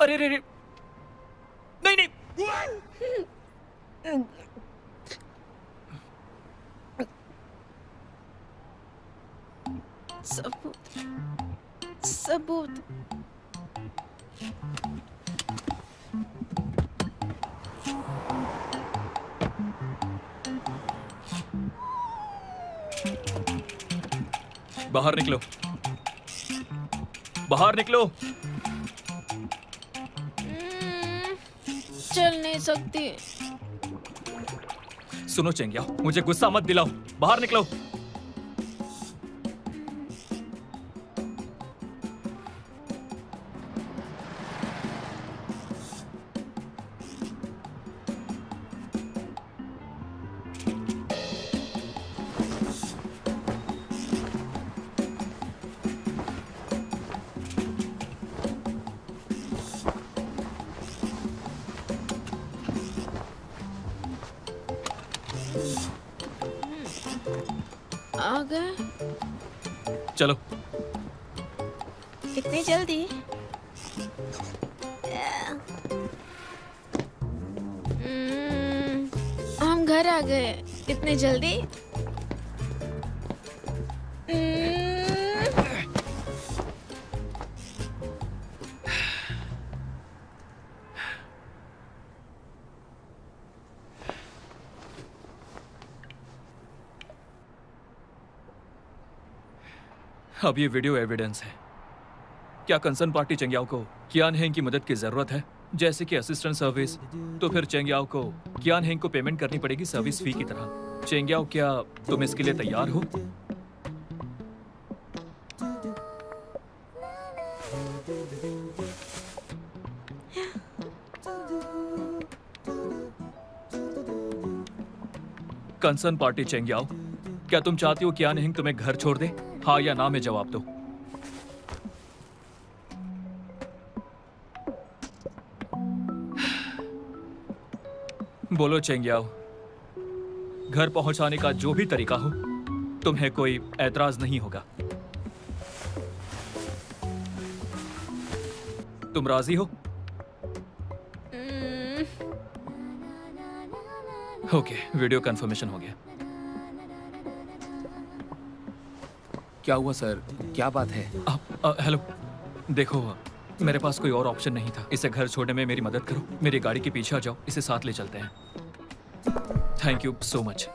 अरे रे रे, नहीं नहीं। सबूत, सबूत। बाहर निकलो, बाहर निकलो। चल नहीं सकती। सुनो चेंगियाओ, मुझे गुस्सा मत दिलाओ, बाहर निकलो। आ गए? चलो। इतनी जल्दी? हम घर आ गए। इतनी जल्दी? अब ये वीडियो एविडेंस है। क्या कंसर्न पार्टी चेंगियाओ को कियान हेंग की मदद की जरूरत है, जैसे कि असिस्टेंट सर्विस? तो फिर चेंगियाओ को कियान हेंग को पेमेंट करनी पड़ेगी सर्विस फी की तरह। चेंगियाओ, क्या तुम इसके लिए तैयार हो? कंसर्न पार्टी चेंगियाओ, क्या तुम चाहती हो कियान हेंग तुम्हें घर छोड़ दे? हाँ या ना में जवाब दो। बोलो चेंगियाओ, घर पहुंचाने का जो भी तरीका हो, तुम्हें कोई ऐतराज नहीं होगा। तुम राजी हो? ओके, वीडियो कंफर्मेशन हो गया। क्या हुआ सर, क्या बात है? हेलो, देखो मेरे पास कोई और ऑप्शन नहीं था। इसे घर छोड़ने में मेरी मदद करो, मेरी गाड़ी के पीछे आ जाओ, इसे साथ ले चलते हैं। Thank you so much.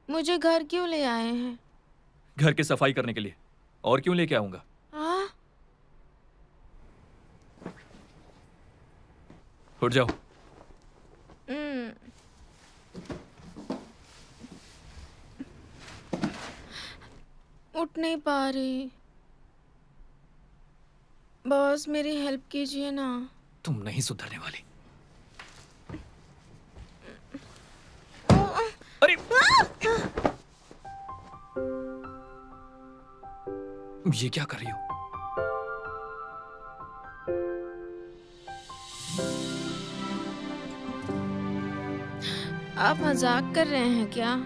मुझे घर क्यों ले आए हैं? घर की सफाई करने के लिए। और क्यों लेके आऊंगा? हाँ? उठ जाओ। उठ नहीं पा रही। बॉस, मेरी हेल्प कीजिए ना। तुम नहीं सुधरने वाली। अरे ये क्या कर रही हो? आप मजाक कर रहे हैं क्या?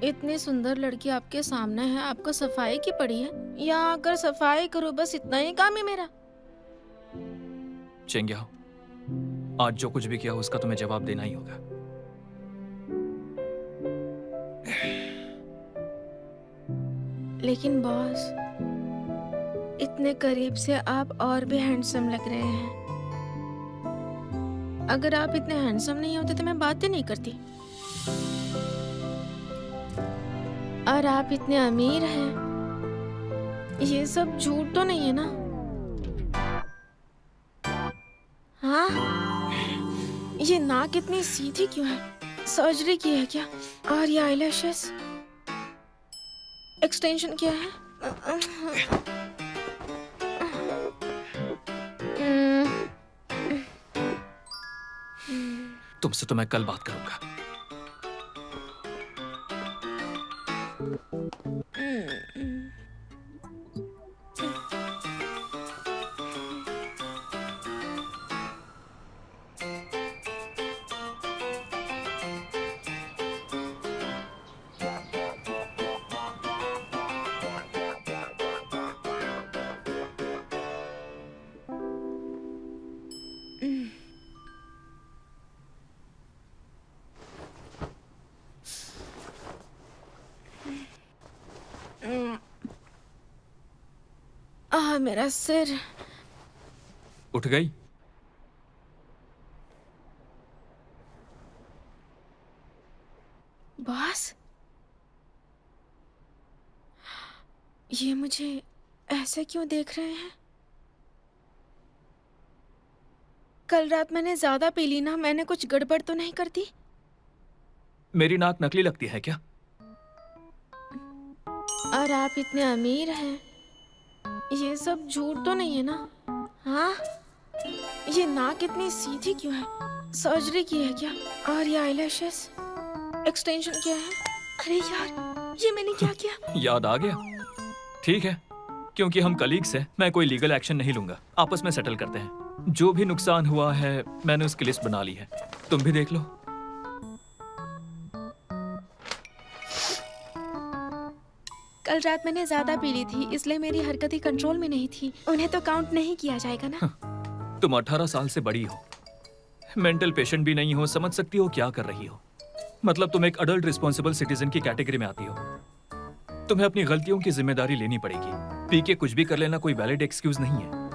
इतनी सुंदर लड़की आपके सामने है, आपको सफाई की पड़ी है? यहाँ आकर सफाई करो, बस इतना ही काम है मेरा। चेंगियाओ, आज जो कुछ भी किया उसका तुम्हें जवाब देना ही होगा। लेकिन बॉस, इतने करीब से आप और भी हैंडसम लग रहे हैं। अगर आप इतने हैंडसम नहीं होते तो मैं बातें नहीं करती। और आप इतने अमीर हैं। ये सब झूठ तो नहीं है ना? हाँ? ये नाक इतनी सीधी क्यों है? सर्जरी की है क्या? और ये आईलैशेस एक्सटेंशन किया है? तुमसे तो मैं कल बात करूंगा। मेरा सिर। उठ गई? बॉस, ये मुझे ऐसे क्यों देख रहे हैं? कल रात मैंने ज्यादा पी ली ना? मैंने कुछ गड़बड़ तो नहीं कर दी? मेरी नाक नकली लगती है क्या? और आप इतने अमीर हैं, ये सब झूठ तो नहीं है ना? हाँ, ये नाक इतनी सीधी क्यों है? सर्जरी की है क्या? और ये आईलैशेस एक्सटेंशन किया है? अरे यार, ये मैंने क्या किया? याद आ गया? ठीक है, क्योंकि हम कलीग्स हैं, मैं कोई लीगल एक्शन नहीं लूंगा। आपस में सेटल करते हैं। जो भी नुकसान हुआ है मैंने उसकी लिस्ट बना ली है, तुम भी देख लो। कल रात मैंने ज्यादा पी ली थी, इसलिए मेरी हरकतें कंट्रोल में नहीं थी। उन्हें तो काउंट नहीं किया जाएगा ना? तुम 18 साल से बड़ी हो, मेंटल पेशेंट भी नहीं हो, समझ सकती हो क्या कर रही हो। मतलब तुम एक अडल्ट रिस्पॉन्सिबल सिटीजन की कैटेगरी में आती हो। तुम्हें अपनी गलतियों की जिम्मेदारी लेनी पड़ेगी। पी के कुछ भी कर लेना कोई वैलिड एक्सक्यूज नहीं है।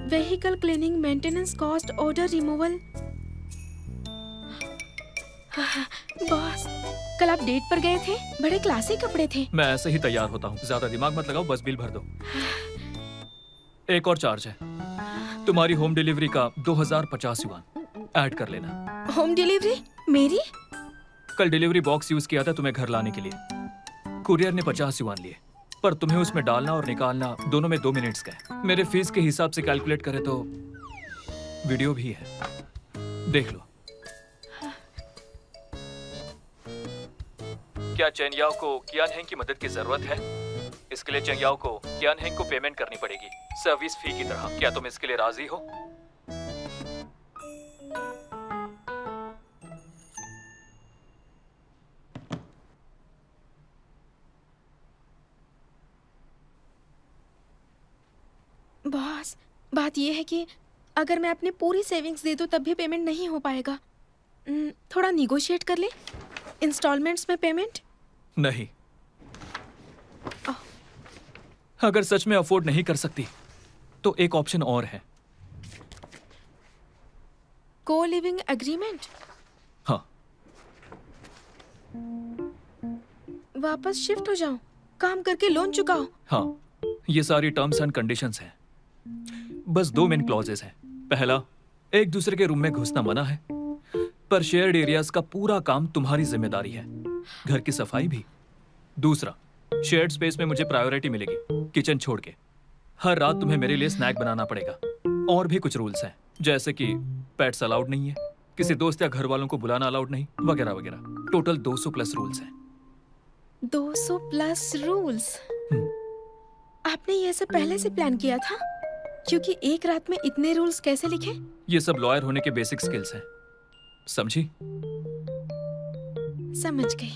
Vehicle cleaning, maintenance cost, order removal. Boss, कल आप डेट पर गए थे, बड़े क्लासी कपड़े थे। मैं ऐसे ही तैयार होता हूँ, ज्यादा दिमाग मत लगाओ, बस बिल भर दो। एक और चार्ज है, तुम्हारी होम डिलीवरी का 2050 युआन ऐड कर लेना। होम डिलीवरी मेरी? कल डिलीवरी बॉक्स यूज किया था तुम्हें घर लाने के लिए। कुरियर ने 50 युआन लिए, पर तुम्हें उसमें डालना और निकालना दोनों में 2 मिनट्स गए। मेरे फीस के हिसाब से कैलकुलेट करें तो वीडियो भी है, देख लो। क्या चेंगयाओ को कियान हेंग की मदद की जरूरत है? इसके लिए चेंगयाओ को कियान हेंग को पेमेंट करनी पड़ेगी, सर्विस फी की तरह। क्या तुम इसके लिए राजी हो? बॉस, बात यह है कि अगर मैं अपनी पूरी सेविंग्स दे दूं तब भी पेमेंट नहीं हो पाएगा। थोड़ा निगोशिएट कर ले, इंस्टॉलमेंट्स में पेमेंट। नहीं, अगर सच में अफोर्ड नहीं कर सकती तो एक ऑप्शन और है। को लिविंग एग्रीमेंट? हाँ। वापस शिफ्ट हो जाऊं, काम करके लोन चुकाओ? हाँ, ये सारी टर्म्स एंड कंडीशंस हैं। बस 2 मेन क्लॉजेस हैं। पहला, एक दूसरे के रूम में घुसना मना है, पर शेयर्ड एरियाज का पूरा काम तुम्हारी जिम्मेदारी है, घर की सफाई भी। दूसरा, शेयर्ड स्पेस में मुझे प्रायोरिटी मिलेगी, किचन छोड़ के। हर रात तुम्हें मेरे लिए स्नैक बनाना पड़ेगा। और भी कुछ रूल्स हैं, जैसे कि पेट्स अलाउड नहीं है, किसी दोस्त या घर वालों को बुलाना अलाउड नहीं, वगैरह वगैरह। टोटल 200 प्लस रूल्स हैं। 200 प्लस रूल्स? आपने ये सब पहले से प्लान किया था? क्योंकि एक रात में इतने रूल्स कैसे लिखे? ये सब लॉयर होने के बेसिक स्किल्स हैं, समझी? समझ गई।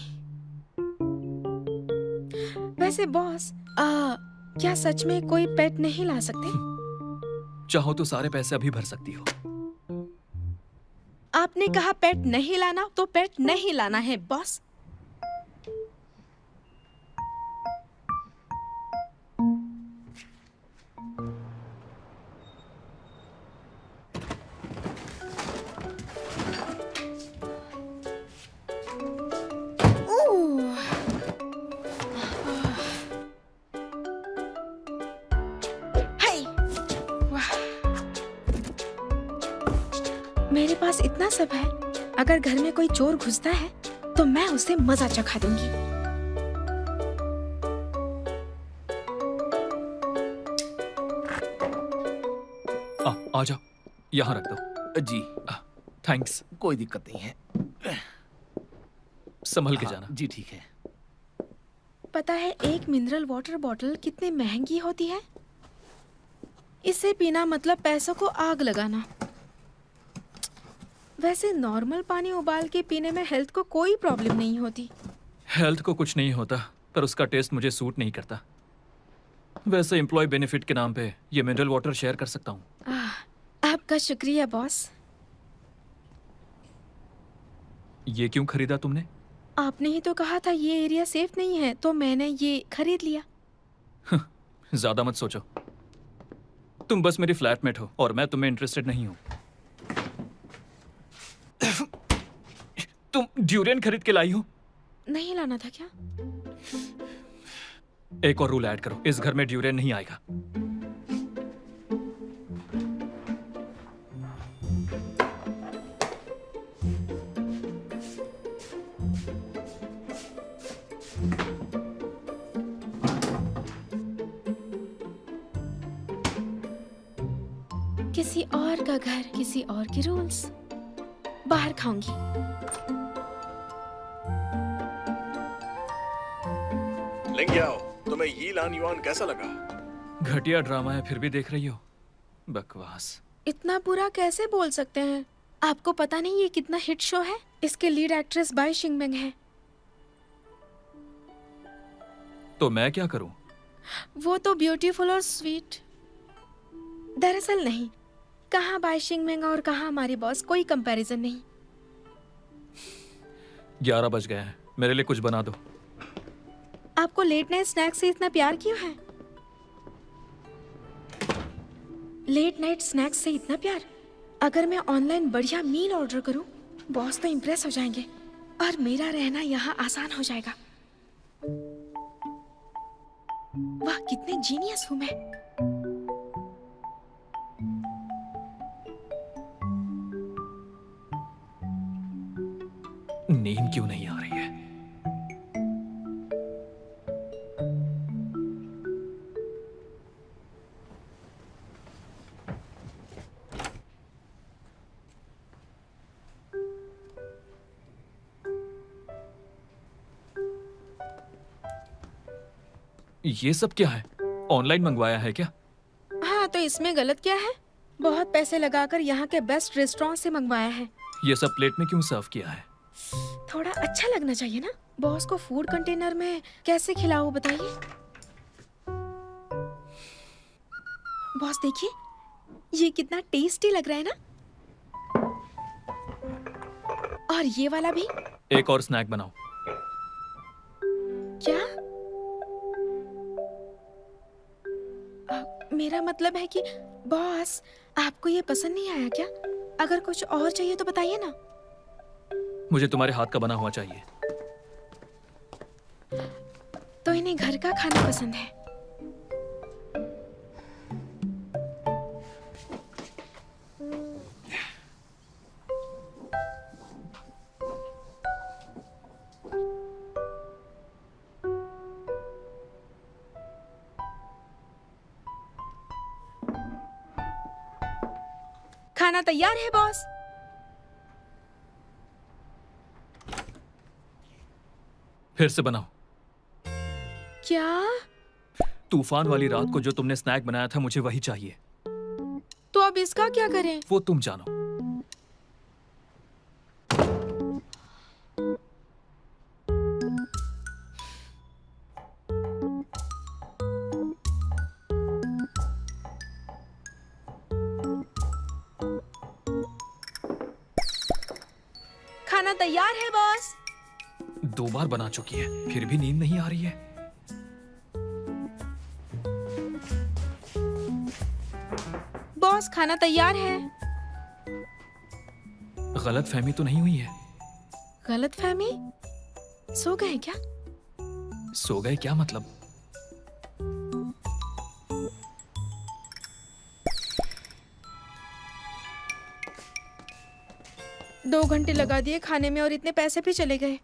वैसे बॉस, क्या सच में कोई पेट नहीं ला सकते? चाहो तो सारे पैसे अभी भर सकती हो। आपने कहा पेट नहीं लाना, तो पेट नहीं लाना है बॉस। मेरे पास इतना सब है, अगर घर में कोई चोर घुसता है तो मैं उसे मजा चखा दूंगी। आ जाओ, यहाँ रख दो। जी, थैंक्स। कोई दिक्कत नहीं है। संभल के हाँ, जाना। जी ठीक है। पता है एक मिनरल वाटर बॉटल कितनी महंगी होती है? इसे पीना मतलब पैसों को आग लगाना। वैसे नॉर्मल पानी उबाल के पीने में हेल्थ को कोई प्रॉब्लम नहीं होती। हेल्थ को कुछ नहीं होता, पर उसका टेस्ट मुझे सूट नहीं करता। वैसे एम्प्लॉय बेनिफिट के नाम पे ये मिनरल वाटर शेयर कर सकता हूँ। आपका शुक्रिया बॉस। ये क्यों खरीदा तुमने? आपने ही तो कहा था ये एरिया सेफ नहीं है, तो मैंने ये खरीद लिया। ज्यादा मत सोचो। तुम बस मेरी फ्लैटमेट हो और मैं तुम्हें इंटरेस्टेड नहीं हूं। तुम ड्यूरियन खरीद के लाई हो? नहीं लाना था क्या? एक और रूल ऐड करो, इस घर में ड्यूरियन नहीं आएगा। किसी और का घर, किसी और के रूल्स। बाहर खाऊंगी। लिंग्याओ, तुम्हें यी लान युआन कैसा लगा? घटिया ड्रामा है फिर भी देख रही हो? बकवास। इतना बुरा कैसे बोल सकते हैं? आपको पता नहीं ये कितना हिट शो है? इसके लीड एक्ट्रेस बाई शिंगमेंग है। तो मैं क्या करूं? वो तो ब्यूटीफुल और स्वीट। दरअसल नहीं, कहाँ बाई शिंगमेंग और कहाँ हमारी बॉस, कोई कंपैरिजन नहीं। 11 बज गए हैं, मेरे लिए कुछ बना दो। आपको लेट नाइट स्नैक से इतना प्यार क्यों है? लेट नाइट स्नैक्स से इतना प्यार? अगर मैं ऑनलाइन बढ़िया मील ऑर्डर करूं, बॉस तो इम्प्रेस हो जाएंगे और मेरा रहना यहाँ आसान हो जाएगा। वाह, कितने जीनियस हूं मैं। नींद क्यों नहीं आ रही है? ये सब क्या है? ऑनलाइन मंगवाया है क्या? हाँ, तो इसमें गलत क्या है? बहुत पैसे लगाकर यहाँ के बेस्ट रेस्टोरेंट से मंगवाया है। ये सब प्लेट में क्यों सर्व किया है? थोड़ा अच्छा लगना चाहिए ना। बॉस को फूड कंटेनर में कैसे खिलाऊं बताइए। बॉस देखिए, ये कितना टेस्टी लग रहा है ना। और ये वाला भी। एक और स्नैक बनाओ। क्या? मेरा मतलब है कि बॉस, आपको ये पसंद नहीं आया क्या? अगर कुछ और चाहिए तो बताइए ना। मुझे तुम्हारे हाथ का बना हुआ चाहिए। तो इन्हें घर का खाना पसंद है। खाना तैयार है बॉस। फिर से बनाओ। क्या? तूफान वाली रात को जो तुमने स्नैक बनाया था, मुझे वही चाहिए। तो अब इसका क्या करें? वो तुम जानो। खाना तैयार है बॉस। 2 बार बना चुकी है, फिर भी नींद नहीं आ रही है। बॉस, खाना तैयार है। गलत फहमी तो नहीं हुई है? गलत फहमी? सो गए क्या? सो गए क्या मतलब? 2 घंटे लगा दिए खाने में और इतने पैसे भी चले गए।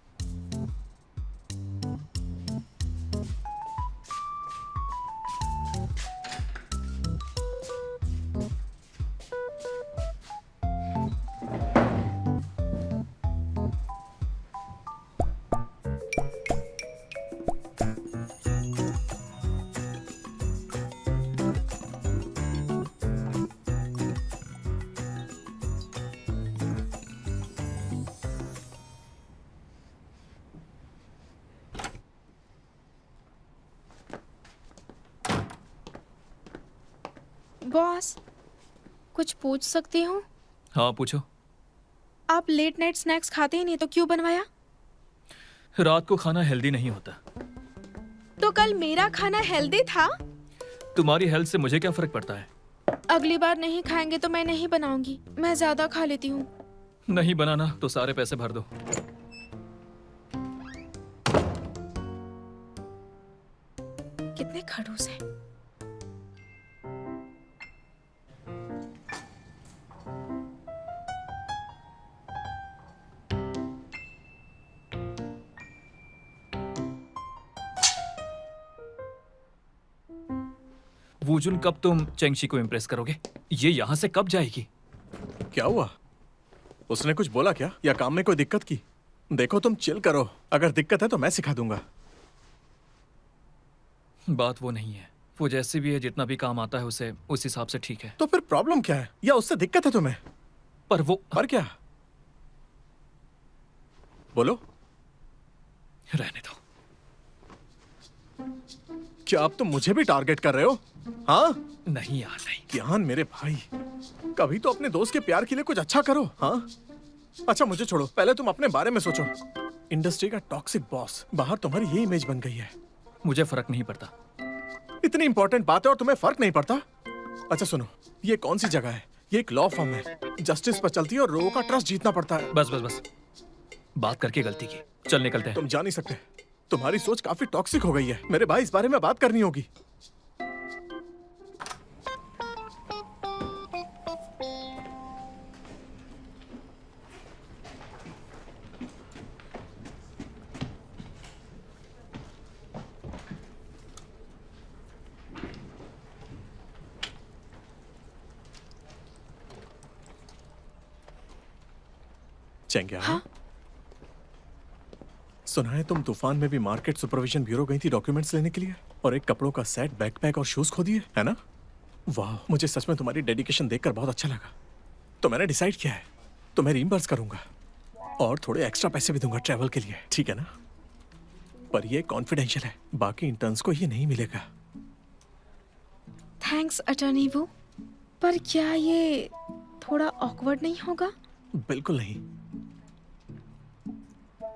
बॉस, कुछ पूछ सकती हूँ? हाँ पूछो। आप लेट नाइट स्नैक्स खाते ही नहीं तो क्यों बनवाया? रात को खाना हेल्दी नहीं होता। तो कल मेरा खाना हेल्दी था। तुम्हारी हेल्थ से मुझे क्या फर्क पड़ता है? अगली बार नहीं खाएंगे तो मैं नहीं बनाऊंगी। मैं ज्यादा खा लेती हूँ। नहीं बनाना तो सारे पैसे भर दो। कितने खड़ूस हैं। वूजुन, कब तुम चेंगशी को इम्प्रेस करोगे? ये यहाँ से कब जाएगी? क्या हुआ? उसने कुछ बोला क्या या काम में कोई दिक्कत की? देखो तुम चिल करो, अगर दिक्कत है तो मैं सिखा दूंगा। बात वो नहीं है। वो जैसे भी है, जितना भी काम आता है उसे उस हिसाब से ठीक है। तो फिर प्रॉब्लम क्या है? या उससे दिक्कत है तुम्हें? पर वो पर क्या? बोलो। रहने दो। क्या अब तुम मुझे भी टारगेट कर रहे हो? हाँ? नहीं यार, नहीं। ज्ञान मेरे भाई, कभी तो अपने दोस्त के प्यार के लिए कुछ अच्छा करो। हाँ? अच्छा मुझे छोड़ो, पहले तुम अपने बारे में सोचो। इंडस्ट्री का टॉक्सिक बॉस, बाहर तुम्हारी ये इमेज बन गई है। मुझे फर्क नहीं पड़ता। इतनी इंपॉर्टेंट बात है और तुम्हें फर्क नहीं पड़ता? अच्छा सुनो, ये कौन सी जगह है? ये एक लॉ फर्म है, जस्टिस पर चलती है और लोगों का ट्रस्ट जीतना पड़ता है। बस बस बस, बात करके गलती की। चल निकलते हैं। तुम जा नहीं सकते, तुम्हारी सोच काफी टॉक्सिक हो गई है। मेरे भाई, इस बारे में बात करनी होगी। चेंग्या, हाँ? सुना है तुम तूफान में भी मार्केट सुपरविजन ब्यूरो गई थी डॉक्यूमेंट्स लेने के लिए, और एक कपड़ों का सेट, बैकपैक और शूज खो दिए, है ना? वाह, मुझे सच में तुम्हारी डेडिकेशन देखकर बहुत अच्छा लगा। तो मैंने डिसाइड किया है, तुम्हें रीइंबर्स करूंगा और थोड़े एक्स्ट्रा पैसे भी दूंगा ट्रैवल के लिए, ठीक है ना? पर ये कॉन्फिडेंशियल है, बाकी इंटर्न्स को ये नहीं मिलेगा। थैंक्स अटर्नी वो। पर क्या ये थोड़ा ऑकवर्ड नहीं होगा? बिल्कुल नहीं।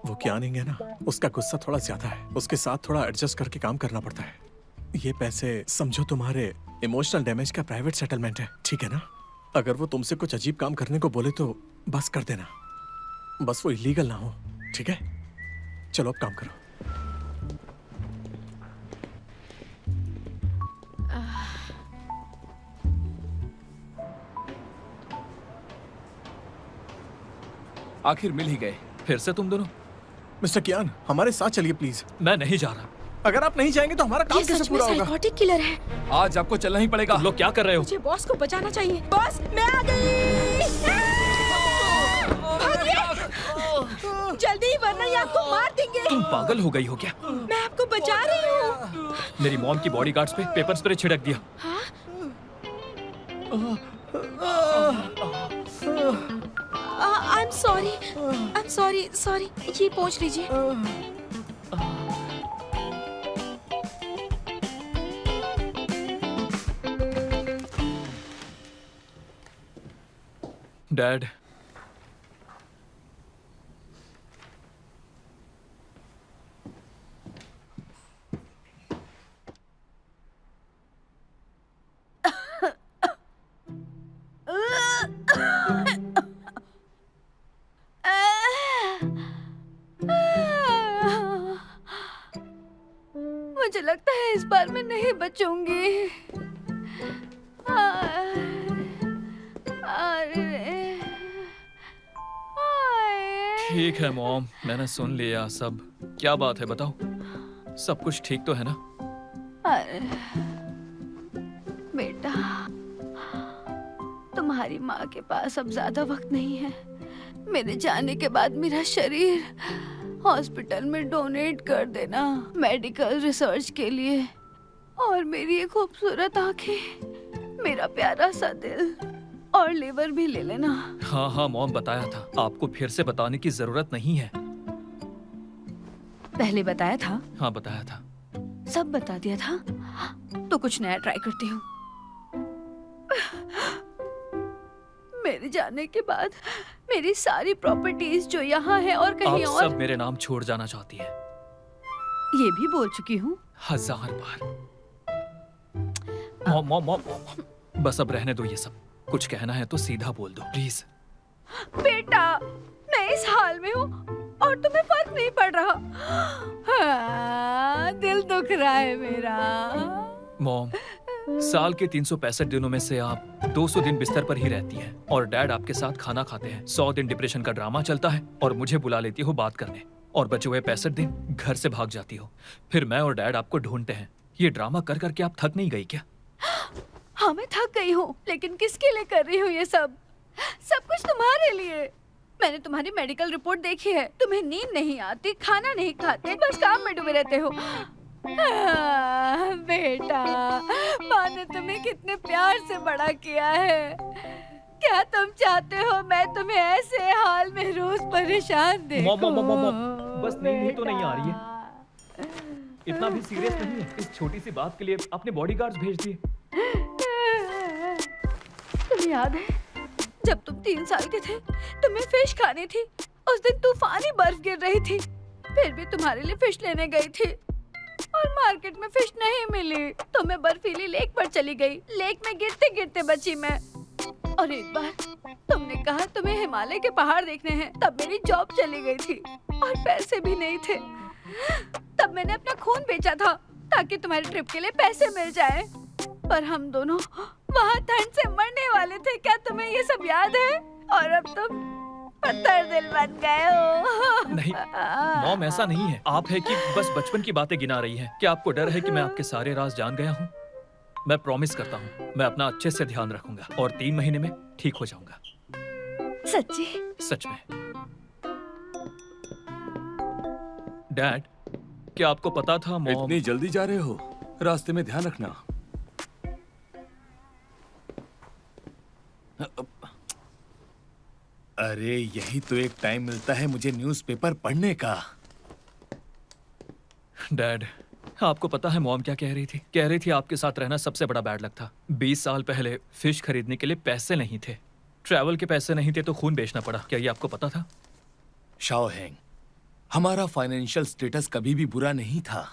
वो क्या नहीं है ना, उसका गुस्सा थोड़ा ज्यादा है, उसके साथ थोड़ा एडजस्ट करके काम करना पड़ता है। ये पैसे समझो तुम्हारे इमोशनल डैमेज का प्राइवेट सेटलमेंट है, ठीक है ना? अगर वो तुमसे कुछ अजीब काम करने को बोले तो बस कर देना, बस वो इलीगल ना हो, ठीक है? चलो अब काम करो। आखिर मिल ही गए। फिर से तुम दोनों? मिस्टर कियान, हमारे साथ चलिए प्लीज। मैं नहीं जा रहा। अगर आप नहीं जाएंगे तो हमारा काम ये कैसे सच में पूरा होगा? साइकोटिक किलर है। आज आपको चलना ही पड़ेगा। तुम लोग क्या कर रहे हो? मुझे बॉस को बचाना चाहिए। बॉस, मैं आ गई। भागिए! जल्दी, वरना ये आपको मार देंगे। तुम पागल हो गई हो क्या? मैं आपको बचा रही हूँ। मेरी मॉम की बॉडीगार्ड्स पे पेपर स्प्रे छिड़क दिया। हाँ? आई एम सॉरी। ये पोंछ लीजिए। डैड, मुझे लगता है इस बार मैं नहीं बचूंगी। अरे, ठीक है मॉम, मैंने सुन लिया सब। क्या बात है बताओ? सब कुछ ठीक तो है ना? अरे बेटा, तुम्हारी माँ के पास अब ज्यादा वक्त नहीं है। मेरे जाने के बाद मेरा शरीर हॉस्पिटल में डोनेट कर देना, मेडिकल रिसर्च के लिए। और मेरी ये खूबसूरत आंखें, मेरा प्यारा सा दिल और लिवर भी ले लेना। हाँ हाँ मॉम, बताया था। आपको फिर से बताने की जरूरत नहीं है। पहले बताया था? हाँ बताया था। सब बता दिया था? तो कुछ नया ट्राई करती हूँ। मेरे जाने के बाद मेरी सारी प्रॉपर्टीज जो यहाँ है और आप कहीं और, सब मेरे नाम छोड़ जाना चाहती हैं। ये भी बोल चुकी हूँ। 1000 बार। मॉम मॉम मॉम मॉम, बस अब रहने दो ये सब। कुछ कहना है तो सीधा बोल दो प्लीज। बेटा, मैं इस हाल में हूँ और तुम्हें फर्क नहीं पड़ रहा। हाँ, दिल दुख रहा है मेरा। मॉम, साल के 365 दिनों में से आप 200 दिन बिस्तर पर ही रहती हैं और डैड आपके साथ खाना खाते हैं। 100 दिन डिप्रेशन का ड्रामा चलता है और मुझे बुला लेती हो बात करने, और बचे हुए 65 दिन घर से भाग जाती हो। फिर मैं और डैड आपको ढूंढते हैं। ये ड्रामा कर करके आप थक नहीं गई क्या? हाँ, मैं थक गई हूँ, लेकिन किसके लिए कर रही हूँ ये सब? सब कुछ तुम्हारे लिए। मैंने तुम्हारी मेडिकल रिपोर्ट देखी है। तुम्हें नींद नहीं आती, खाना नहीं खाते, बस काम में डूबे रहते हो। बेटा, माँ ने तुम्हें कितने प्यार से बड़ा किया है। क्या तुम चाहते हो मैं तुम्हें ऐसे हाल में रोज परेशान देखूं? मॉम मॉम मॉम मॉम, बस नींद ही तो नहीं आ रही है। इतना भी सीरियस नहीं है। इस छोटी सी बात के लिए अपने बॉडीगार्ड्स भेज दिए। तुम्हें याद है जब तुम 3 साल के थे, तुम्हें फिश खानी थी। उस दिन तूफानी बर्फ गिर रही थी, फिर भी तुम्हारे लिए फिश लेने गई थी और मार्केट में फिश नहीं मिली तो मैं बर्फीली लेक पर चली गई। लेक में गिरते गिरते बची मैं। और एक बार तुमने कहा तुम्हें हिमालय के पहाड़ देखने हैं, तब मेरी जॉब चली गई थी और पैसे भी नहीं थे। तब मैंने अपना खून बेचा था ताकि तुम्हारी ट्रिप के लिए पैसे मिल जाए। पर हम दोनों वहाँ ठंड से मरने वाले थे। क्या तुम्हें ये सब याद है? और अब तुम पत्थर दिल बन गए हो। नहीं मॉम, ऐसा नहीं है। आप है कि बस बचपन की बातें गिना रही हैं। क्या आपको डर है कि मैं आपके सारे राज जान गया हूँ? मैं प्रॉमिस करता हूँ मैं अपना अच्छे से ध्यान रखूंगा और 3 महीने में ठीक हो जाऊंगा। सच्ची? सच में। डैड, क्या आपको पता था मॉम? इतनी जल्दी जा रहे हो? रास्ते में ध्यान रखना। अरे यही तो एक टाइम मिलता है मुझे न्यूज़पेपर पढ़ने का। डैड, आपको पता है मॉम क्या कह रही थी? कह रही थी आपके साथ रहना सबसे बड़ा बैड लक था। 20 साल पहले फिश खरीदने के लिए पैसे नहीं थे, ट्रैवल के पैसे नहीं थे तो खून बेचना पड़ा। क्या ये आपको पता था? शाओहेंग, हमारा फाइनेंशियल स्टेटस कभी भी बुरा नहीं था।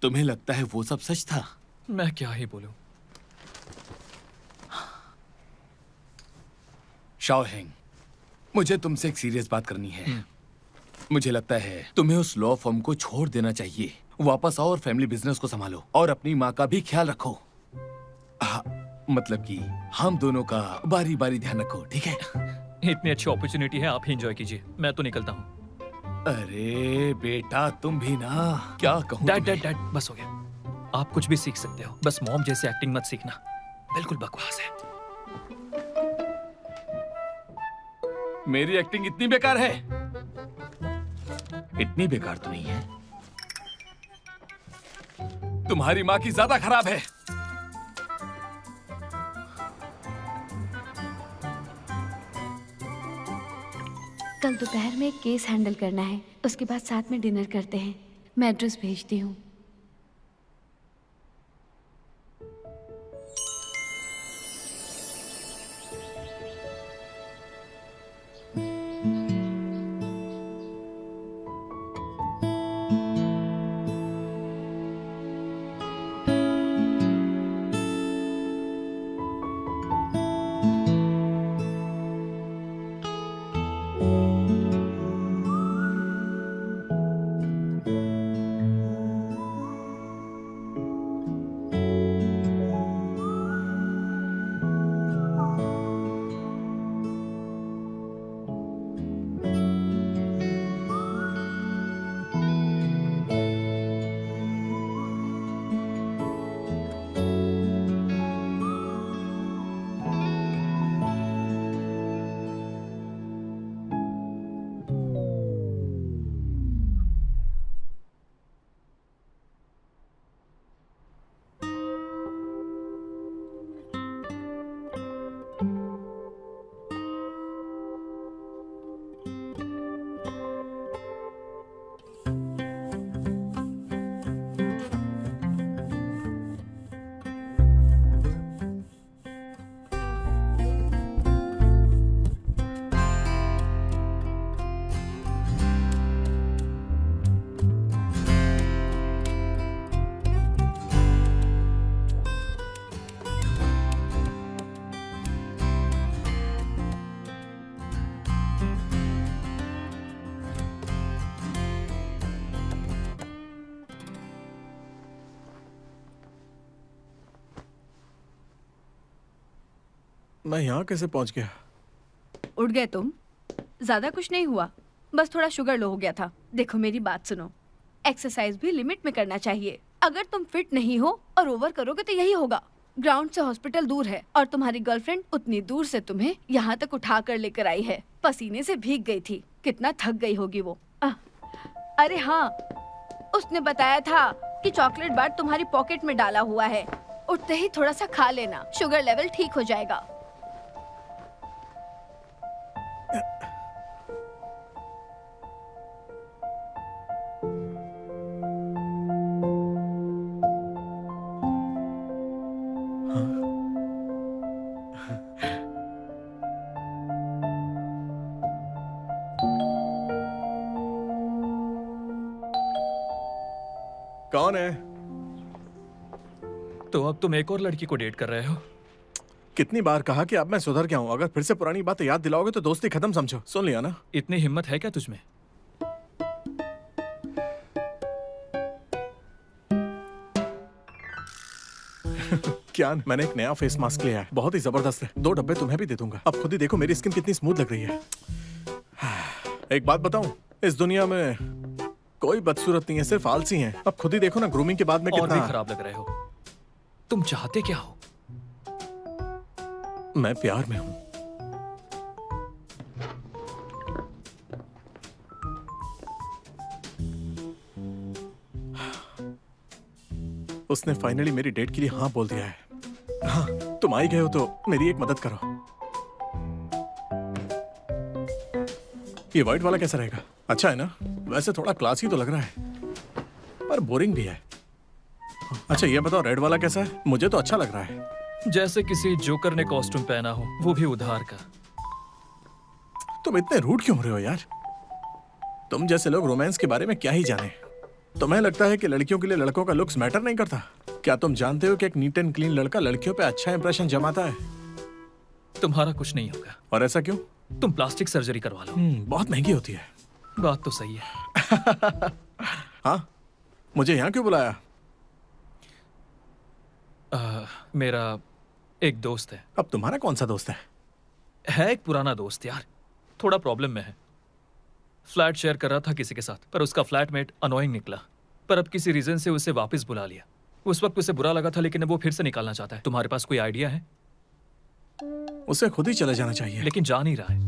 तुम्हें लगता है वो सब सच था? मैं क्या ही बोलूं। शाओहेंग, मुझे तुमसे एक सीरियस बात करनी है। मुझे लगता है तुम्हें उस लॉ फर्म को छोड़ देना चाहिए। वापस आओ और फैमिली बिजनेस को संभालो और अपनी माँ का भी ख्याल रखो। मतलब कि हम दोनों का बारी बारी ध्यान रखो, ठीक है? इतनी अच्छी अपॉर्चुनिटी है, आप ही एंजॉय कीजिए। मैं तो निकलता हूँ। अरे बेटा, तुम भी ना, क्या कहूँ डैड तुम्हें? डैड डैड, बस हो गया। आप कुछ भी सीख सकते हो, बस मॉम जैसे एक्टिंग मत सीखना। बिल्कुल बकवास है। मेरी एक्टिंग इतनी बेकार है? इतनी बेकार तो नहीं है। तुम्हारी माँ की ज्यादा खराब है। कल दोपहर में एक केस हैंडल करना है, उसके बाद साथ में डिनर करते हैं। मैं एड्रेस भेजती हूँ। मैं यहाँ कैसे पहुँच गया? उठ गए तुम? ज्यादा कुछ नहीं हुआ, बस थोड़ा शुगर लो हो गया था। देखो मेरी बात सुनो, एक्सरसाइज भी लिमिट में करना चाहिए। अगर तुम फिट नहीं हो और ओवर करोगे तो यही होगा। ग्राउंड से हॉस्पिटल दूर है और तुम्हारी गर्लफ्रेंड उतनी दूर से तुम्हें यहाँ तक उठा कर लेकर आई है। पसीने से भीग गई थी, कितना थक गई होगी वो। अरे हाँ, उसने बताया था कि चॉकलेट बार तुम्हारी पॉकेट में डाला हुआ है। उठते ही थोड़ा सा खा लेना, शुगर लेवल ठीक हो जाएगा। कौन है? तो अब तुम एक और लड़की को डेट कर रहे हो? कितनी बार कहा कि अब मैं सुधर गया हूँ। अगर फिर से पुरानी बातें याद दिलाओगे तो दोस्ती खत्म समझो। सुन लिया ना? इतनी हिम्मत है क्या तुझमें? क्या? मैंने एक नया फेस मास्क लिया है, बहुत ही जबरदस्त है। 2 डब्बे तुम्हें भी दे दूंगा। अब खुद ही देखो मेरी स्किन कितनी स्मूथ लग रही है। एक बात बताऊं, इस दुनिया में कोई बदसूरत नहीं है, सिर्फ आलसी हैं। अब खुद ही देखो ना, ग्रूमिंग के बाद में और भी कितना खराब लग रहे हो। तुम चाहते क्या हो? मैं प्यार में हूं। उसने फाइनली मेरी डेट के लिए हाँ बोल दिया है। हाँ, तुम आ ही गए हो तो मेरी एक मदद करो। ये व्हाइट वाला कैसा रहेगा? अच्छा है ना? वैसे थोड़ा क्लासी तो लग रहा है, पर बोरिंग भी है। अच्छा ये बताओ, रेड वाला कैसा है? मुझे तो अच्छा लग रहा है। जैसे किसी जोकर ने कॉस्ट्यूम पहना हो, वो भी उधार का। तुम इतने रूड क्यों हो रहे हो यार? तुम जैसे लोग रोमांस के बारे में क्या ही जाने। तुम्हें लगता है कि लड़कियों के लिए लड़कों का लुक्स मैटर नहीं करता? क्या तुम जानते हो कि एक नीट एंड क्लीन लड़का लड़कियों पे अच्छा इंप्रेशन जमाता है? तुम्हारा कुछ नहीं होगा। और ऐसा क्यों? तुम प्लास्टिक सर्जरी करवा लो। बहुत महंगी होती है। बात तो सही है। हाँ, मुझे यहाँ क्यों बुलाया? मेरा एक दोस्त है। अब तुम्हारा कौन सा दोस्त है? है एक पुराना दोस्त यार, थोड़ा प्रॉब्लम में है। फ्लैट शेयर कर रहा था किसी के साथ, पर उसका फ्लैटमेट अनोइंग निकला। पर अब किसी रीजन से उसे वापस बुला लिया। उस वक्त उसे बुरा लगा था, लेकिन अब वो फिर से निकालना चाहता है। तुम्हारे पास कोई आइडिया है? उसे खुद ही चले जाना चाहिए। लेकिन जा नहीं रहा है।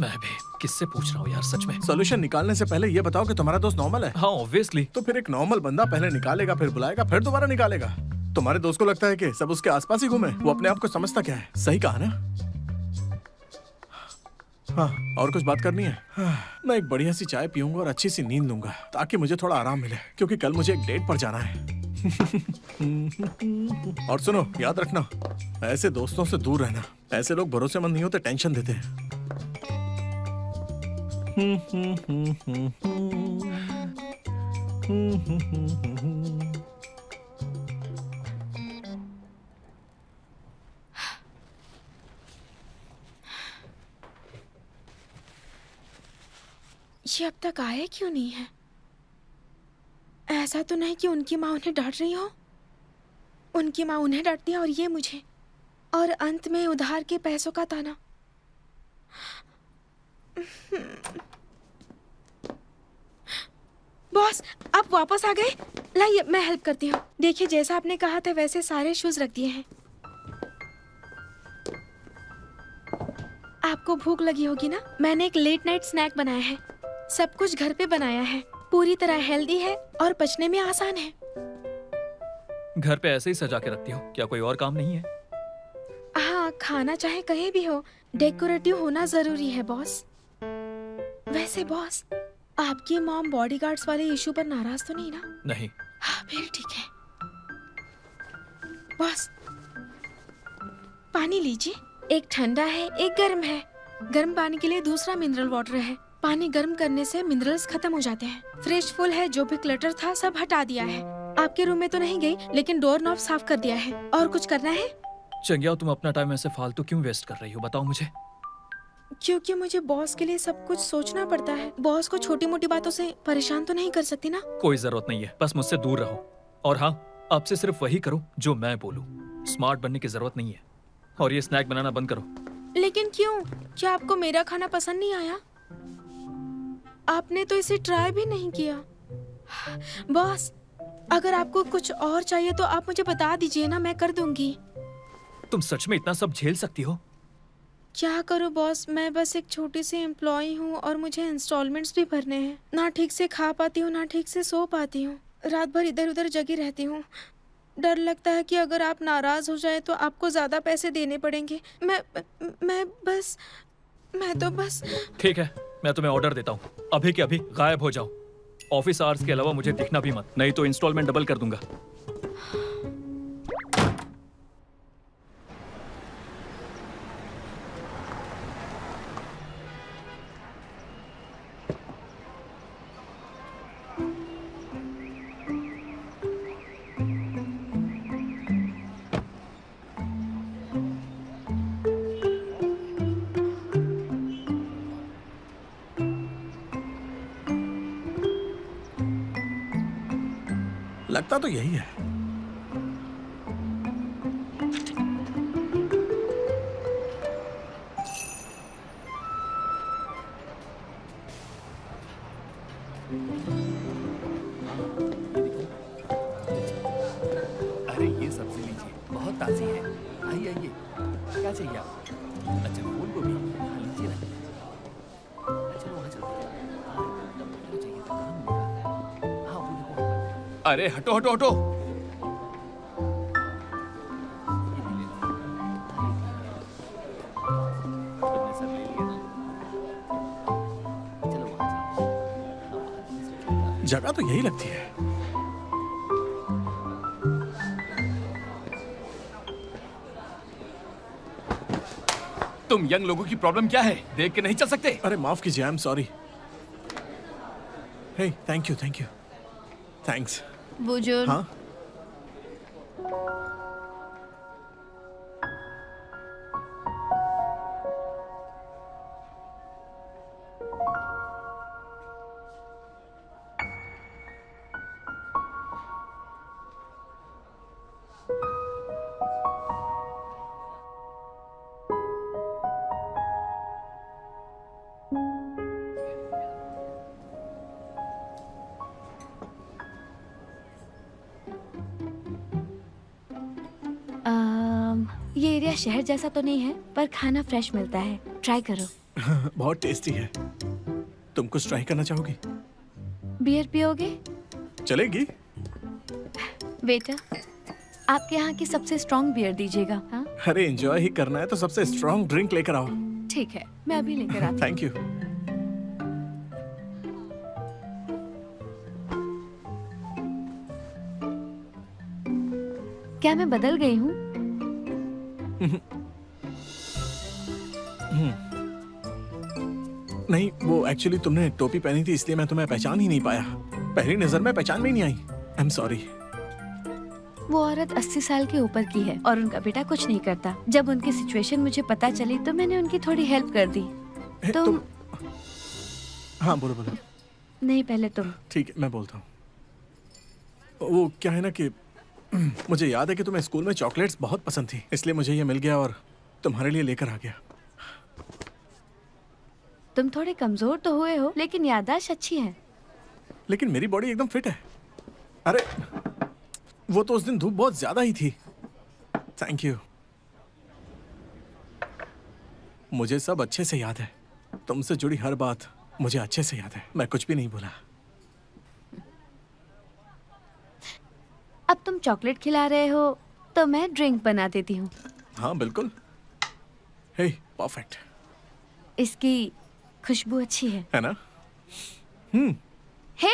मैं भी किससे पूछ रहा हूँ यार, सच में। सॉल्यूशन निकालने से पहले ये बताओ कि तुम्हारा दोस्त नॉर्मल है? हाँ ऑब्वियसली। तो फिर एक नॉर्मल बंदा पहले निकालेगा, फिर बुलाएगा, फिर दोबारा निकालेगा। तुम्हारे दोस्त को लगता है कि सब उसके आसपास ही घूमे। वो अपने आप को समझता क्या है? सही कहा ना? हाँ, और कुछ बात करनी है? मैं एक बढ़िया सी चाय पीऊंगा और अच्छी सी नींद लूंगा, ताकि मुझे थोड़ा आराम मिले, क्योंकि कल मुझे एक डेट पर जाना है। और सुनो, याद रखना, ऐसे दोस्तों से दूर रहना। ऐसे लोग भरोसेमंद नहीं होते, टेंशन देते हैं। ये अब तक आए क्यों नहीं है? ऐसा तो नहीं कि उनकी माँ उन्हें डांट रही हो? उनकी माँ उन्हें डांटती है और ये मुझे, और अंत में उधार के पैसों का ताना। बॉस, आप वापस आ गए? लाइए मैं हेल्प करती हूँ। देखिए, जैसा आपने कहा था वैसे सारे शूज रख दिए हैं। आपको भूख लगी होगी ना? मैंने एक लेट नाइट स्नैक बनाया है। सब कुछ घर पे बनाया है, पूरी तरह हेल्दी है और पचने में आसान है। घर पे ऐसे ही सजा के रखती हो क्या? कोई और काम नहीं है? हाँ, खाना चाहे कहीं भी हो, डेकोरेटिव होना जरूरी है बॉस। वैसे बॉस, आपकी मॉम बॉडीगार्ड्स वाले इशू पर नाराज तो नहीं ना? नहीं। हाँ, फिर ठीक है। बॉस, पानी लीजिए। एक ठंडा है, एक गर्म है। गर्म पानी के लिए दूसरा मिनरल वाटर है। पानी गर्म करने से मिनरल्स खत्म हो जाते हैं। फ्रिज फुल है, जो भी क्लटर था सब हटा दिया है। आपके रूम में तो नहीं गई, लेकिन डोर नॉब साफ कर दिया है। और कुछ करना है? चंगिया, तुम अपना टाइम ऐसे फालतू क्यों वेस्ट कर रही हो, बताओ मुझे। क्योंकि मुझे बॉस के लिए सब कुछ सोचना पड़ता है। बॉस को छोटी मोटी बातों से परेशान तो नहीं कर सकती ना? कोई जरूरत नहीं है, बस मुझसे दूर रहो। और हाँ, आपसे सिर्फ वही करो जो मैं बोलूं। स्मार्ट बनने की जरूरत नहीं है। और ये स्नैक बनाना बंद करो। लेकिन क्यों? क्या आपको मेरा खाना पसंद नहीं आया? आपने तो इसे ट्राई भी नहीं किया। बॉस, अगर आपको कुछ और चाहिए तो आप मुझे बता दीजिए ना, मैं कर दूंगी। तुम सच में इतना सब झेल सकती हो? क्या करूं बॉस, मैं बस एक छोटी सी एम्प्लॉय हूं और मुझे इंस्टॉलमेंट्स भी भरने हैं। ना ठीक से खा पाती हूँ, ना ठीक से सो पाती हूँ। रात भर इधर उधर जगी रहती हूँ। डर लगता है कि अगर आप नाराज हो जाए तो आपको ज्यादा पैसे देने पड़ेंगे। मैं तो बस ठीक है, मैं तुम्हें ऑर्डर देता हूँ, अभी के अभी गायब हो जाओ। ऑफिस आवर्स के अलावा मुझे दिखना भी मत, नहीं तो इंस्टॉलमेंट डबल कर दूंगा। लगता तो यही है। अरे ये सब्जी लीजिए, बहुत ताजी है। आइए आइए, क्या चाहिए आपको? अच्छा, फूल गोभी, हाँ लीजिए ना। चलो वहाँ चलते हैं। टमाटर चाहिए था, कहाँ मिलेगा? हाँ वो देखो। अरे हटो हटो हटो। ये भी ले लो। तुमने सब ले लिया ना? चलो वहाँ चलते हैं। जगह तो यही लगती है। तुम यंग लोगों की प्रॉब्लम क्या है? देख के नहीं चल सकते? अरे माफ कीजिए, I am sorry. Hey, thank you, thanks. बुजुर्ग, हाँ, ये एरिया शहर जैसा तो नहीं है, पर खाना फ्रेश मिलता है। ट्राई करो। बहुत टेस्टी है। तुम कुछ ट्राई करना चाहोगी? बियर पियोगे? चलेगी। बेटा, आपके यहाँ की सबसे स्ट्रॉन्ग बियर दीजिएगा। हाँ, अरे एंजॉय ही करना है तो सबसे स्ट्रॉन्ग ड्रिंक लेकर आओ। ठीक है, मैं अभी लेकर आती हूँ। Thank you. क्या मैं बदल गई हूँ? नहीं, वो एक्चुअली तुमने टोपी पहनी थी इसलिए मैं तुम्हें पहचान ही नहीं पाया। पहली नजर में पहचान में ही नहीं आई। आई एम सॉरी। वो औरत 80 साल के ऊपर की है और उनका बेटा कुछ नहीं करता। जब उनकी सिचुएशन मुझे पता चली तो मैंने उनकी थोड़ी हेल्प कर दी। तुम हाँ, बोलो बोलो। नहीं, पहले तुम। ठीक है, मैं बोलता हूँ। वो क्या है ना कि मुझे याद है कि तुम्हें स्कूल में चॉकलेट्स बहुत पसंद थी, इसलिए मुझे ये मिल गया और तुम्हारे लिए लेकर आ गया। तुम थोड़े कमजोर तो हुए हो, लेकिन याददाश्त अच्छी है। लेकिन मेरी बॉडी एकदम फिट है। अरे वो तो उस दिन धूप बहुत ज्यादा ही थी। Thank you. मुझे सब अच्छे से याद है। तुमसे जुड़ी हर बात मुझे अच्छे से याद है। मैं कुछ भी नहीं भूला। अब तुम चॉकलेट खिला रहे हो तो मैं ड्रिंक बना देती हूँ। हाँ बिल्कुल। हे, परफेक्ट। इसकी खुशबू अच्छी है ना? हे,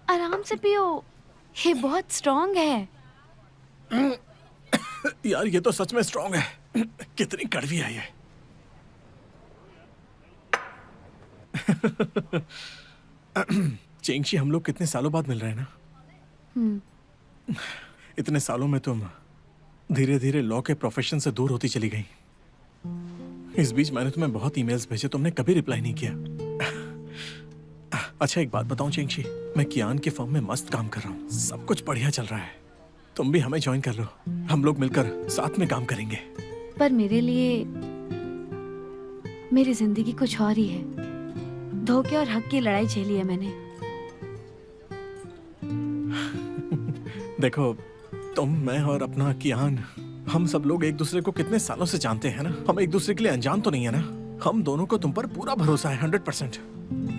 आराम से पियो, ये बहुत स्ट्रॉन्ग है। यार ये तो सच में स्ट्रॉन्ग है। कितनी कड़वी है ये। चेंगशी, हम लोग कितने सालों बाद मिल रहे हैं ना? इतने सालों में तुम धीरे धीरे लॉ के प्रोफेशन से दूर होती चली गई। इस बीच मैंने तुम्हें बहुत ईमेल्स भेजे, तुमने कभी रिप्लाई नहीं किया। अच्छा एक बात बताऊं चेंगशी, मैं कियान के फर्म में मस्त काम कर रहा हूँ। सब कुछ बढ़िया चल रहा है। तुम भी हमें ज्वाइन कर लो, हम लोग मिलकर साथ में काम करेंगे। पर मेरे लिए मेरी जिंदगी कुछ और ही है। धोखे और हक की लड़ाई झेली है मैंने। देखो, तुम, मैं और अपना कियान, हम सब लोग एक दूसरे को कितने सालों से जानते हैं ना। हम एक दूसरे के लिए अनजान तो नहीं है ना। हम दोनों को तुम पर पूरा भरोसा है, 100%।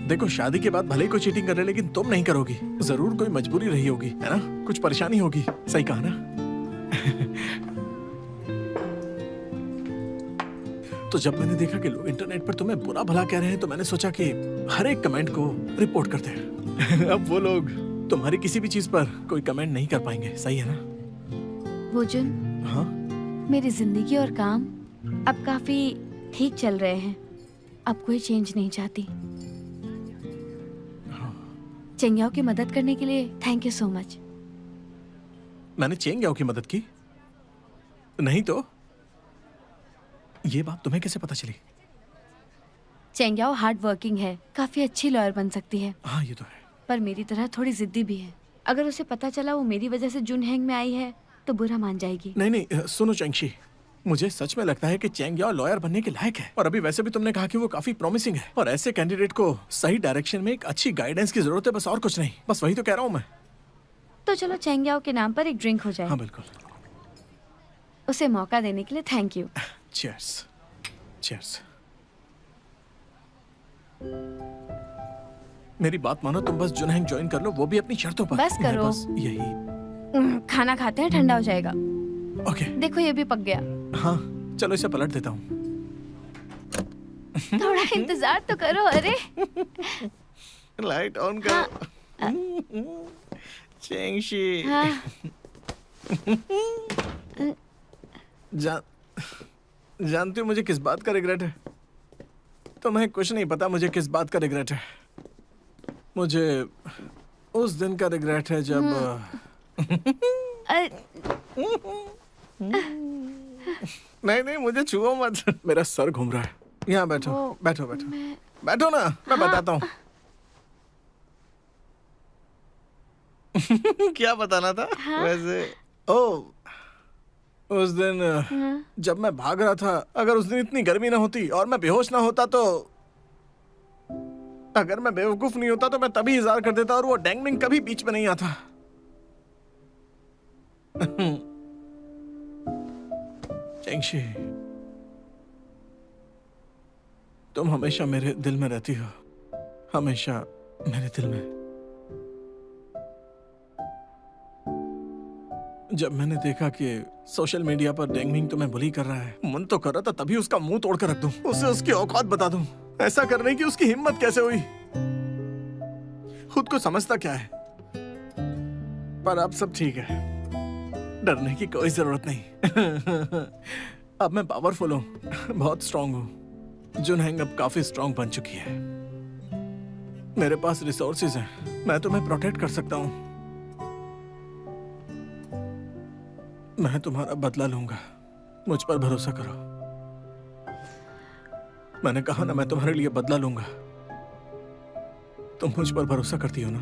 देखो, शादी के बाद भले ही कोई चीटिंग करे, लेकिन तुम नहीं करोगी। जरूर कोई मजबूरी रही होगी, है ना? कुछ परेशानी होगी, सही कहा ना? तो जब मैंने देखा कि लोग इंटरनेट पर तुम्हें बुरा भला कह रहे हैं, तो मैंने सोचा कि हर एक कमेंट को रिपोर्ट करते हैं। अब वो लोग तुम्हारी किसी भी चीज पर कोई कमेंट नहीं कर पाएंगे, सही है ना? वोजुन, हाँ, मेरी जिंदगी और काम अब काफी ठीक चल रहे हैं। अब कोई चेंज नहीं चाहती। चेंग्याओ की मदद करने के लिए थैंक यू सो मच। मैंने चेंग्याओ की मदद की? नहीं तो ये बात तुम्हें कैसे पता चली? चेंग्याओ हार्ड वर्किंग है, काफी अच्छी लॉयर बन सकती है, हाँ, ये तो है। पर मेरी तरह थोड़ी जिद्दी भी है। अगर उसे पता चला वो मेरी वजह से जुनहेंग में आई है तो बुरा मान जाएगी। नहीं नहीं, सुनो चेंगशी, मुझे सच में लगता है कि चेंग्याओ लॉयर बनने के लायक है। और अभी वैसे भी तुमने कहा कि वो काफी प्रॉमिसिंग है, और ऐसे कैंडिडेट को सही डायरेक्शन में एक अच्छी गाइडेंस की जरूरत है, बस और कुछ नहीं। बस वही तो कह रहा हूँ मैं। तो चलो चेंग्याओ के नाम पर एक ड्रिंक हो जाए। हाँ बिल्कुल। उसे मौका देने के लिए थैंक यू। चीयर्स। चीयर्स। मेरी बात मानो, तुम बस जुनहेंग ज्वाइन कर लो, वो भी अपनी शर्तों पर। बस करो। बस यही। खाना खाते हैं, ठंडा हो जाएगा। ओके। देखो ये भी पक गया। हाँ, चलो इसे पलट देता हूँ। थोड़ा इंतजार तो करो। अरे लाइट ऑन करो। चेंगशी। हाँ। जानती हो मुझे किस बात का रिग्रेट है? तुम्हें कुछ नहीं पता मुझे किस बात का रिग्रेट है। मुझे उस दिन का रिग्रेट है जब नहीं नहीं, मुझे छुओ मत। मेरा सर घूम रहा है। यहाँ बैठो, बैठो बैठो। बैठो ना, मैं बताता हूँ। क्या बताना था? वैसे उस दिन जब मैं भाग रहा था, अगर उस दिन इतनी गर्मी ना होती और मैं बेहोश ना होता, तो अगर मैं बेवकूफ नहीं होता तो मैं तभी इज़हार कर देता और वो डैंगमिंग कभी बीच में नहीं आता। चेंगशी, तुम हमेशा मेरे दिल में रहती हो, हमेशा मेरे दिल में। जब मैंने देखा कि सोशल मीडिया पर डेंगमिंग तुम्हें बुली कर रहा है, मन तो कर रहा था तभी उसका मुंह तोड़ कर रख दूं, उसे उसकी औकात बता दूं। ऐसा करने की उसकी हिम्मत कैसे हुई? खुद को समझता क्या है? पर अब सब ठीक है, डरने की कोई जरूरत नहीं। अब मैं पावरफुल हूँ, बहुत स्ट्रांग हूँ। जुनहेंग अब काफी स्ट्रांग बन चुकी है। मेरे पास रिसोर्सेज हैं, मैं तुम्हें प्रोटेक्ट कर सकता हूँ। मैं तुम्हारा बदला लूंगा, मुझ पर भरोसा करो। मैंने कहा ना, मैं तुम्हारे लिए बदला लूंगा। तुम मुझ पर भरोसा करती हो ना?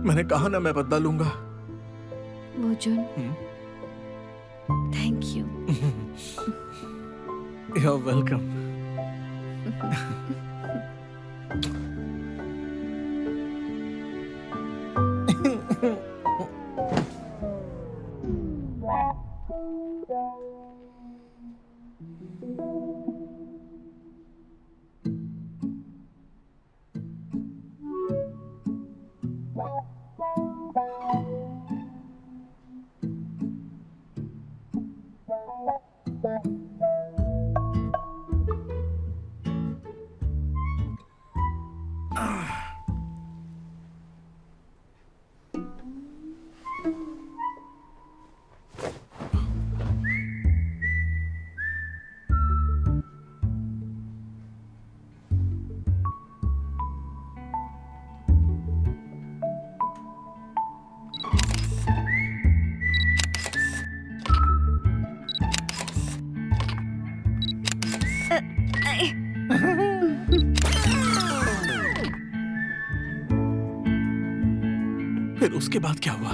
मैंने कहा ना, मैं बदला लूंगा। वोजुन, thank you. You are welcome. फिर उसके बाद क्या हुआ?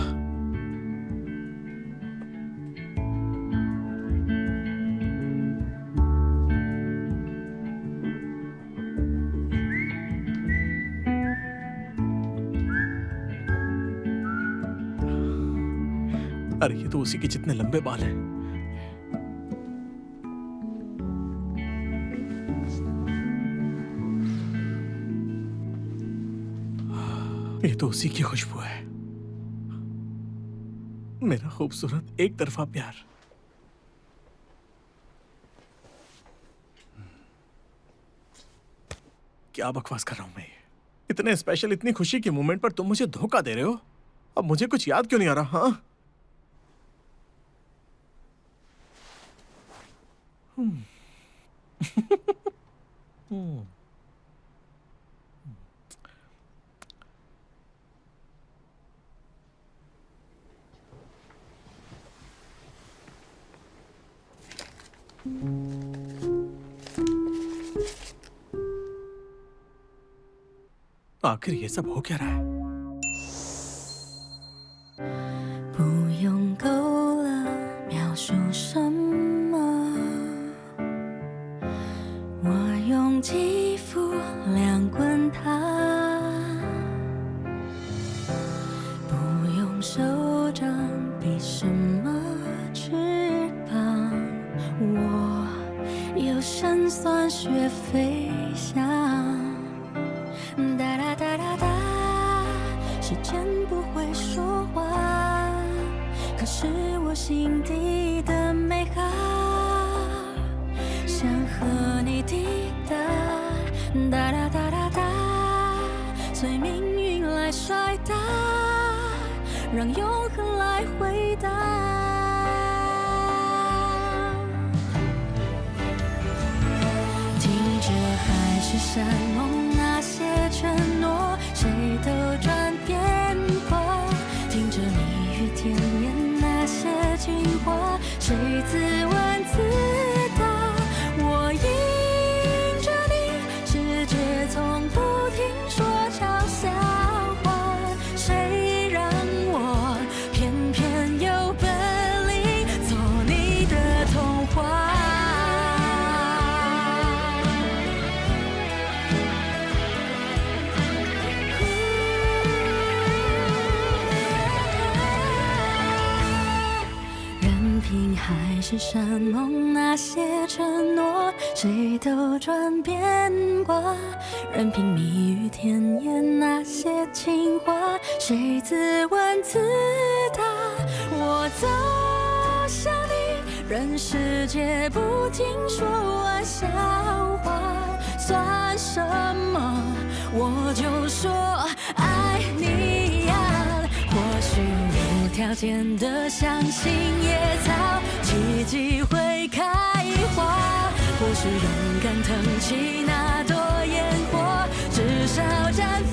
अरे ये तो उसी के जितने लंबे बाल हैं। ये तो उसी की खुशबू है। मेरा खूबसूरत एक तरफा प्यार। क्या बकवास कर रहा हूं मैं? इतने स्पेशल, इतनी खुशी के मोमेंट पर तुम मुझे धोखा दे रहे हो। अब मुझे कुछ याद क्यों नहीं आ रहा? हाँ, आखिर ये सब हो क्या रहा है? 不用够了描述什么，我用肌肤量滚它，不用手掌比什么翅膀，我有辛酸学飞翔。哒哒哒哒哒，时间不会说话，可是我心底的美好，想和你抵达。哒哒哒哒哒，随命运来甩打，让永恒来回答。听着海誓山盟。 那些承诺，谁都转变过；听着蜜语甜言，那些情话，谁自问自答。我迎着你，世界从不停说悄笑话，谁让我偏偏有本领做你的童话？ 海誓山盟，那些承诺，谁都转变过。任凭蜜语甜言，那些情话，谁自问自答。我走向你，任世界不停说玩笑话，算什么？我就说爱你呀。或许无条件的相信野草。 奇迹会开花，或许勇敢腾起那朵烟火，至少绽放。